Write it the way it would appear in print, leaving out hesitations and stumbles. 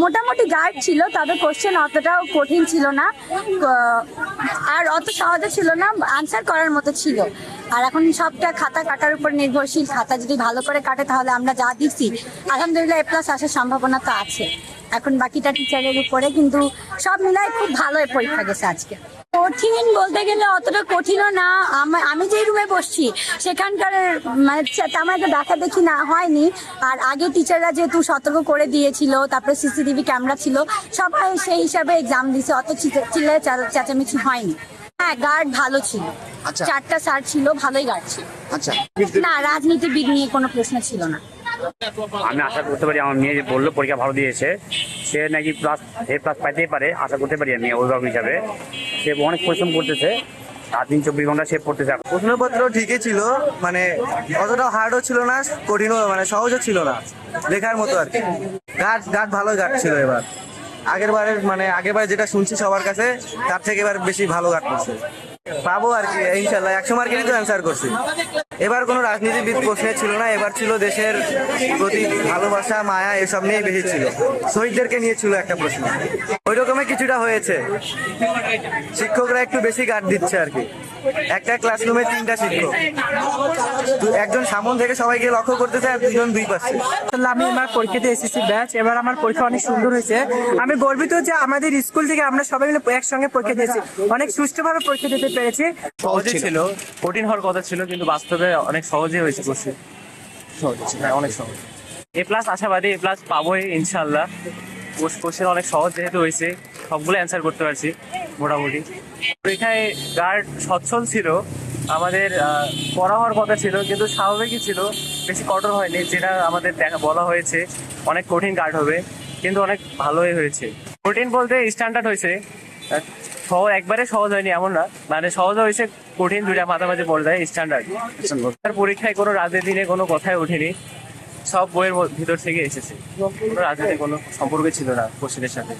মোটামুটি গাইড ছিল, তবে কোশ্চেন অতটাও কঠিন ছিল না আর অত সহজে ছিল না, আনসার করার মতো ছিল। আর এখন সবটা খাতা কাটার উপর নির্ভরশীল। খাতা যদি ভালো করে কাটে তাহলে আমরা যা দিচ্ছি আলহামদুলিল্লাহ এ প্লাস আসার সম্ভাবনা তো আছে। এখন বাকিটা টিচারের উপরে, কিন্তু সব মিলাই খুব ভালো পরীক্ষা গেছে আজকে। কঠিন বলতে গেলে অতটা কঠিনও না। আমি যে রুমে বসছি সেখানকার মানে তেমন একটা দেখা দেখি না হয়নি। আর আগে টিচাররা যেহেতু সতর্ক করে দিয়েছিল, তারপরে সিসিটিভি ক্যামেরা ছিল, সবাই সেই হিসাবে এক্সাম দিছে, অত চিল্লে চেঁচামেচি হয়নি। হ্যাঁ, গার্ড ভালো ছিল। আচ্ছা। 4টা স্যার ছিল, ভালোই গার্ড ছিল। আচ্ছা, না, রাজনীতিবিদ নিয়ে কোনো প্রশ্ন ছিল না। আমি আশা করতে পারি, আমার মেয়ে বললো পরীক্ষা ভালো দিয়েছে, সে নাকি প্লাস পাইতেই পারে, আশা করতে পারি আমি অভিভাবক হিসাবে। সে অনেক পরিশ্রম করতেছে, 3-24 ঘন্টা সে পড়তেছে। প্রশ্নপত্র ঠিকই ছিল, মানে অতটা হার্ডও ছিল না, কঠিনও মানে সহজও ছিল না, লেখার মতো আর কি। গার্ড ভালো গার্ড ছিল এবার। আগেরবার যেটা শুনছি সবার কাছে, তার থেকে এবার বেশি ভালো গার্ড করছে। পাবো আর কি ইনশাল্লাহ, 100 মার্কেরই তো অ্যান্সার করছি। এবার কোনো রাজনীতিবিদ প্রশ্নে ছিল না, এবার ছিল দেশের প্রতি ভালোবাসা, মায়া, এসব নিয়ে বেশি ছিল। শহীদদেরকে নিয়ে ছিল একটা প্রশ্ন, ওই রকমই কিছুটা হয়েছে। শিক্ষকরা একটু বেশি গার্ড দিচ্ছে আর কি। একটা ক্লাসরুমে 3টা শিক্ষক, একজন সামন থেকে সবাইকে লক্ষ্য করতেছে, আর 2জন 2 পাশে। আমি আমার পরীক্ষাতে এসেছি ব্যাচ, এবার আমার পরীক্ষা অনেক সুন্দর হয়েছে। আমি গর্বিত যে আমাদের স্কুল থেকে আমরা সবাই মিলে একসঙ্গে পরীক্ষা দিয়েছি, অনেক সুষ্ঠুভাবে পরীক্ষা দিতে পেরেছি। সহজই ছিল, কঠিন হওয়ার কথা ছিল, কিন্তু বাস্তবে অনেক সহজই হয়েছে। কোশ্চেন সহজ ছিল, অনেক সহজ। এ প্লাস আশাবাদী, এ প্লাস পাবোই ইনশাল্লাহ। কোশ্চেন অনেক সহজ যেহেতু হয়েছে, সবগুলো অ্যান্সার করতে পারছি মোটামুটি। পরীক্ষায় গার্ড সচ্ছল ছিল, আমাদের পড়া হওয়ার কথা ছিল, কিন্তু স্বাভাবিকই ছিল, বেশি কঠোর হয়নি। যেটা আমাদের বলা হয়েছে অনেক কঠিন গার্ড হবে, কিন্তু অনেক ভালোই হয়েছে। কঠিন বলতে স্ট্যান্ডার্ড হয়েছে, একবারে সহজ হয়নি এমন না, মানে সহজ হয়েছে, কঠিন দুইটা মাঝামাঝি পর্যায়ে স্ট্যান্ডার্ড। পরীক্ষায় কোনো রাজনীতি নিয়ে কোনো কথাই ওঠেনি, সব বইয়ের ভিতর থেকে এসেছে। কোনো রাজনীতি কোনো সম্পর্ক ছিল না কোশ্চেনের সাথে।